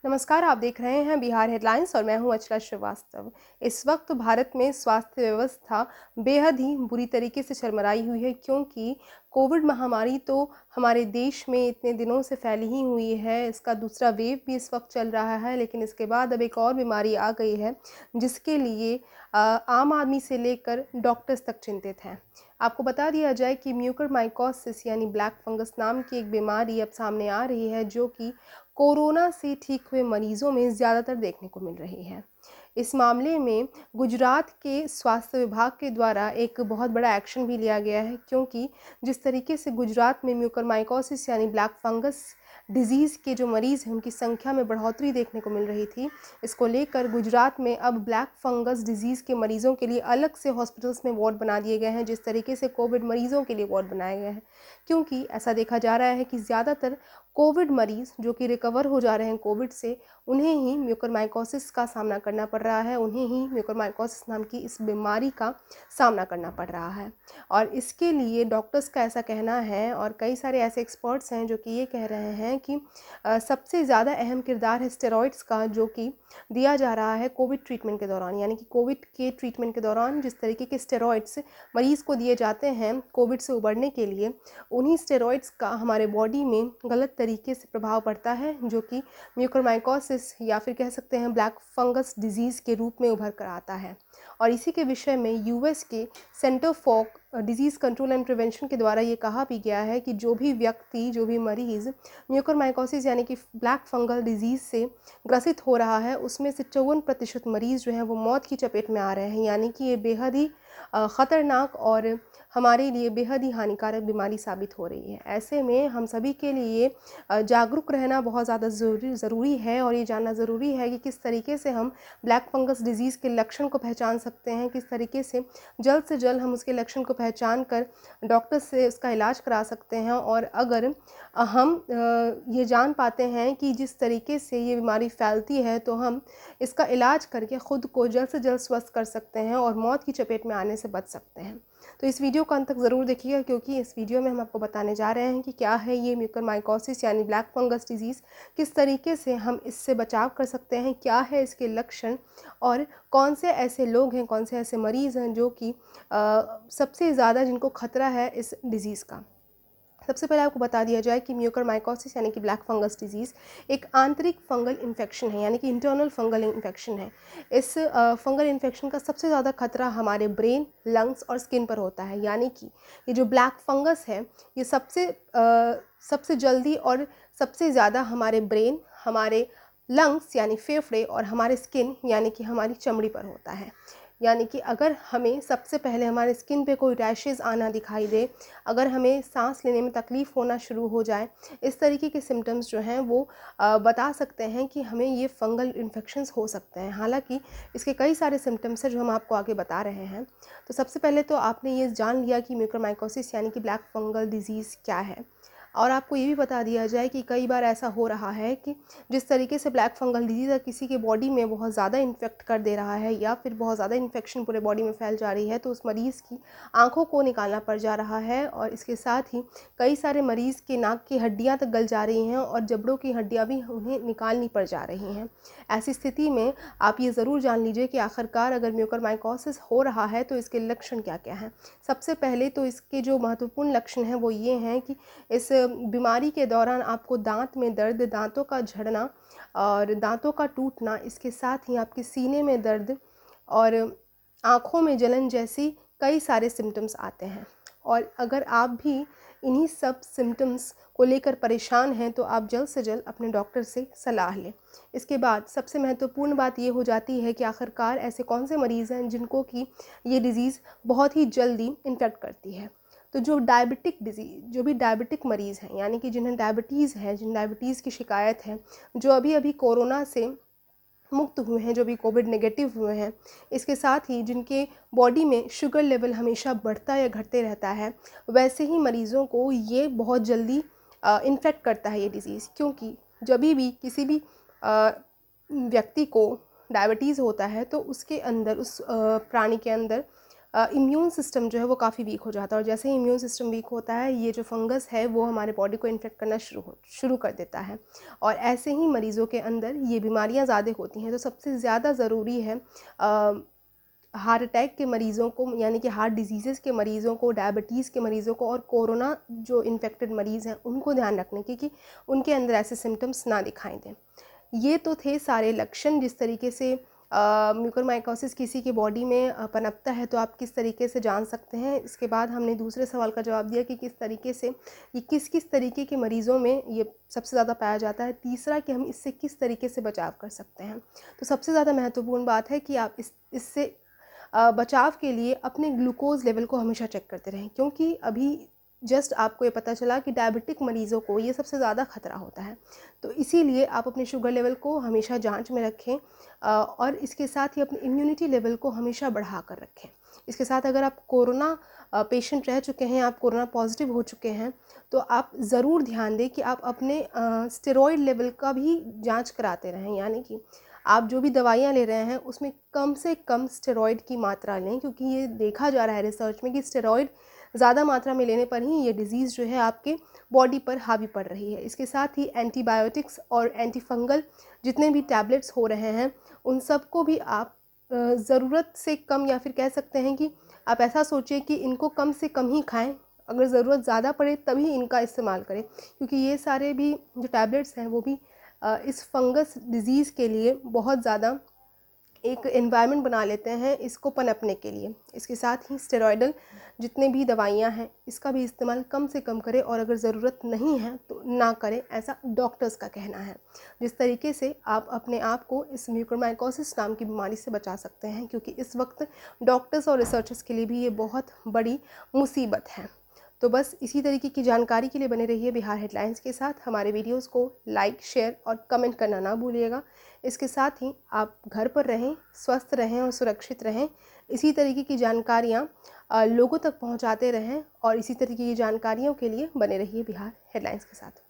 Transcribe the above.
नमस्कार, आप देख रहे हैं बिहार हेडलाइंस और मैं हूं अचला श्रीवास्तव। इस वक्त भारत में स्वास्थ्य व्यवस्था बेहद ही बुरी तरीके से चरमराई हुई है, क्योंकि कोविड महामारी तो हमारे देश में इतने दिनों से फैली ही हुई है। इसका दूसरा वेव भी इस वक्त चल रहा है, लेकिन इसके बाद अब एक और बीमारी आ गई है जिसके लिए आम आदमी से लेकर डॉक्टर्स तक चिंतित हैं। आपको बता दिया जाए कि म्यूकरमाइकोसिस यानी ब्लैक फंगस नाम की एक बीमारी अब सामने आ रही है, जो कि कोरोना से ठीक हुए मरीजों में ज़्यादातर देखने को मिल रही है। इस मामले में गुजरात के स्वास्थ्य विभाग के द्वारा एक बहुत बड़ा एक्शन भी लिया गया है, क्योंकि जिस तरीके से गुजरात में म्यूकरमाइकोसिस यानी ब्लैक फंगस डिज़ीज़ के जो मरीज़ हैं उनकी संख्या में बढ़ोतरी देखने को मिल रही थी, इसको लेकर गुजरात में अब ब्लैक फंगस डिज़ीज़ के मरीज़ों के लिए अलग से हॉस्पिटल्स में वार्ड बना दिए गए हैं, जिस तरीके से कोविड मरीज़ों के लिए वार्ड बनाए गए हैं। क्योंकि ऐसा देखा जा रहा है कि ज़्यादातर कोविड मरीज़ जो कि रिकवर हो जा रहे हैं कोविड से, उन्हें ही म्यूकरमाइकोसिस का सामना करना पड़ रहा है, उन्हें ही म्यूकरमाइकोसिस नाम की इस बीमारी का सामना करना पड़ रहा है। और इसके लिए डॉक्टर्स का ऐसा कहना है और कई सारे ऐसे एक्सपर्ट्स हैं जो कि ये कह रहे हैं कि सबसे ज़्यादा अहम किरदार है स्टेरॉइड्स का, जो कि दिया जा रहा है कोविड ट्रीटमेंट के दौरान। यानी कि कोविड के ट्रीटमेंट के दौरान जिस तरीके के स्टेरॉइड्स मरीज़ को दिए जाते हैं कोविड से उबरने के लिए, उन्हीं स्टेरॉइड्स का हमारे बॉडी में गलत तरीके से प्रभाव पड़ता है, जो कि म्यूकरमाइकोसिस या फिर कह सकते हैं ब्लैक फंगस डिजीज़ के रूप में उभर कर आता है। और इसी के विषय में यूएस के centre for disease control and prevention के द्वारा ये कहा भी गया है कि जो भी व्यक्ति, जो भी मरीज़ म्यूकरमाइकोसिस यानी कि ब्लैक फंगल डिजीज़ से ग्रसित हो रहा है, उसमें से 54% मरीज़ जो हैं वो मौत की चपेट में आ रहे हैं। यानी कि ये बेहद ही ख़तरनाक और हमारे लिए बेहद ही हानिकारक बीमारी साबित हो रही है। ऐसे में हम सभी के लिए जागरूक रहना बहुत ज़्यादा ज़रूरी है और ये जानना ज़रूरी है कि किस तरीके से हम ब्लैक फंगस डिज़ीज़ के लक्षण को पहचान सकते हैं, किस तरीके से जल्द हम उसके लक्षण को पहचान कर डॉक्टर से उसका इलाज करा सकते हैं। और अगर हम ये जान पाते हैं कि जिस तरीके से ये बीमारी फैलती है, तो हम इसका इलाज करके ख़ुद को जल्द से जल्द स्वस्थ कर सकते हैं और मौत की चपेट में आने से बच सकते हैं। तो इस वीडियो को अंत तक ज़रूर देखिएगा, क्योंकि इस वीडियो में हम आपको बताने जा रहे हैं कि क्या है ये म्यूकरमाइकोसिस यानी ब्लैक फंगस डिजीज़, किस तरीके से हम इससे बचाव कर सकते हैं, क्या है इसके लक्षण और कौन से ऐसे लोग हैं, कौन से ऐसे मरीज़ हैं जो कि सबसे ज़्यादा जिनको खतरा है इस डिज़ीज़ का। सबसे पहले आपको बता दिया जाए कि म्यूकरमाइकोसिस यानी कि ब्लैक फंगस डिजीज़ एक आंतरिक फंगल इन्फेक्शन है, यानी कि इंटरनल फंगल इन्फेक्शन है। इस फंगल इन्फेक्शन का सबसे ज़्यादा खतरा हमारे ब्रेन, लंग्स और स्किन पर होता है। यानी कि ये जो ब्लैक फंगस है, ये सबसे जल्दी और सबसे ज़्यादा हमारे ब्रेन, हमारे लंग्स यानी फेफड़े और हमारे स्किन यानी कि हमारी चमड़ी पर होता है। यानी कि अगर हमें सबसे पहले हमारे स्किन पे कोई रैशेज़ आना दिखाई दे, अगर हमें सांस लेने में तकलीफ़ होना शुरू हो जाए, इस तरीके के सिम्टम्स जो हैं वो बता सकते हैं कि हमें ये फंगल इन्फेक्शंस हो सकते हैं। हालांकि इसके कई सारे सिम्टम्स हैं जो हम आपको आगे बता रहे हैं। तो सबसे पहले तो आपने ये जान लिया कि म्यूकरमाइकोसिस यानी कि ब्लैक फंगल डिजीज़ क्या है। और आपको ये भी बता दिया जाए कि कई बार ऐसा हो रहा है कि जिस तरीके से ब्लैक फंगल डिजीज़ किसी के बॉडी में बहुत ज़्यादा इन्फेक्ट कर दे रहा है या फिर बहुत ज़्यादा इन्फेक्शन पूरे बॉडी में फैल जा रही है, तो उस मरीज़ की आँखों को निकालना पड़ जा रहा है। और इसके साथ ही कई सारे मरीज़ के नाक की हड्डियाँ तक गल जा रही हैं और जबड़ों की हड्डियाँ भी उन्हें निकालनी पड़ जा रही हैं। ऐसी स्थिति में आप ये ज़रूर जान लीजिए कि आखिरकार अगर म्यूकरमाइकोसिस हो रहा है तो इसके लक्षण क्या-क्या हैं। सबसे पहले तो इसके जो महत्वपूर्ण लक्षण हैं वो ये हैं कि इस बीमारी के दौरान आपको दाँत में दर्द, दाँतों का झड़ना और दाँतों का टूटना, इसके साथ ही आपके सीने में दर्द और आँखों में जलन जैसी कई सारे सिम्पटम्स आते हैं। और अगर आप भी इन्हीं सब सिम्पटम्स को लेकर परेशान हैं, तो आप जल्द से जल्द अपने डॉक्टर से सलाह लें। इसके बाद सबसे महत्वपूर्ण बात ये हो जाती है कि आखिरकार ऐसे कौन से मरीज़ हैं जिनको कि ये डिज़ीज़ बहुत ही जल्दी इन्फेक्ट करती है। तो जो भी डायबिटिक मरीज़ हैं, यानी कि जिन्हें डायबिटीज़ है, जिन डायबिटीज़ की शिकायत है, जो अभी कोरोना से मुक्त हुए हैं, जो भी कोविड नेगेटिव हुए हैं, इसके साथ ही जिनके बॉडी में शुगर लेवल हमेशा बढ़ता या घटते रहता है, वैसे ही मरीज़ों को ये बहुत जल्दी इन्फेक्ट करता है ये डिज़ीज़। क्योंकि जभी भी किसी भी व्यक्ति को डायबिटीज़ होता है तो उसके अंदर, उस प्राणी के अंदर इम्यून सिस्टम जो है वो काफ़ी वीक हो जाता है, और जैसे ही इम्यून सिस्टम वीक होता है, ये जो फंगस है वो हमारे बॉडी को इन्फेक्ट करना शुरू कर देता है, और ऐसे ही मरीज़ों के अंदर ये बीमारियां ज़्यादा होती हैं। तो सबसे ज़्यादा ज़रूरी है हार्ट अटैक के मरीज़ों को, यानी कि हार्ट डिजीज़ के मरीज़ों को, डायबिटीज़ के मरीज़ों को, और कोरोना जो इन्फेक्टेड मरीज़ हैं उनको ध्यान रखने की कि उनके अंदर ऐसे सिम्टम्स ना दिखाई दें। ये तो थे सारे लक्षण, जिस तरीके से म्यूकोरमाइकोसिस किसी की बॉडी में पनपता है तो आप किस तरीके से जान सकते हैं। इसके बाद हमने दूसरे सवाल का जवाब दिया कि किस तरीके से ये किस तरीके के मरीज़ों में ये सबसे ज़्यादा पाया जाता है। तीसरा कि हम इससे किस तरीके से बचाव कर सकते हैं। तो सबसे ज़्यादा महत्वपूर्ण बात है कि आप इससे बचाव के लिए अपने ग्लूकोज़ लेवल को हमेशा चेक करते रहें, क्योंकि अभी जस्ट आपको ये पता चला कि डायबिटिक मरीज़ों को ये सबसे ज़्यादा खतरा होता है। तो इसीलिए आप अपने शुगर लेवल को हमेशा जांच में रखें, और इसके साथ ही अपनी इम्यूनिटी लेवल को हमेशा बढ़ा कर रखें। इसके साथ अगर आप कोरोना पेशेंट रह चुके हैं, आप कोरोना पॉजिटिव हो चुके हैं, तो आप ज़रूर ध्यान दें कि आप अपने स्टेरॉइड लेवल का भी जाँच कराते रहें, यानी कि आप जो भी दवाइयाँ ले रहे हैं उसमें कम से कम स्टेरॉइड की मात्रा लें, क्योंकि ये देखा जा रहा है रिसर्च में कि स्टेरॉइड ज़्यादा मात्रा में लेने पर ही ये डिज़ीज़ जो है आपके बॉडी पर हावी पड़ रही है। इसके साथ ही एंटीबायोटिक्स और एंटीफंगल जितने भी टैबलेट्स हो रहे हैं, उन सबको भी आप ज़रूरत से कम, या फिर कह सकते हैं कि आप ऐसा सोचिए कि इनको कम से कम ही खाएँ, अगर ज़रूरत ज़्यादा पड़े तभी इनका इस्तेमाल करें, क्योंकि ये सारे भी जो टैबलेट्स हैं वो भी इस फंगस डिज़ीज़ के लिए बहुत ज़्यादा एक एनवायरनमेंट बना लेते हैं इसको पनपने के लिए। इसके साथ ही स्टेरॉइडल जितने भी दवाइयाँ हैं इसका भी इस्तेमाल कम से कम करें, और अगर ज़रूरत नहीं है तो ना करें, ऐसा डॉक्टर्स का कहना है। जिस तरीके से आप अपने आप को इस म्यूकोरमाइकोसिस नाम की बीमारी से बचा सकते हैं, क्योंकि इस वक्त डॉक्टर्स और रिसर्चर्स के लिए भी ये बहुत बड़ी मुसीबत है। तो बस इसी तरीके की जानकारी के लिए बने रहिए बिहार हेडलाइंस के साथ। हमारे वीडियोस को लाइक, शेयर और कमेंट करना ना भूलिएगा। इसके साथ ही आप घर पर रहें, स्वस्थ रहें और सुरक्षित रहें। इसी तरीके की जानकारियाँ लोगों तक पहुँचाते रहें, और इसी तरीके की जानकारियों के लिए बने रहिए बिहार हेडलाइंस के साथ।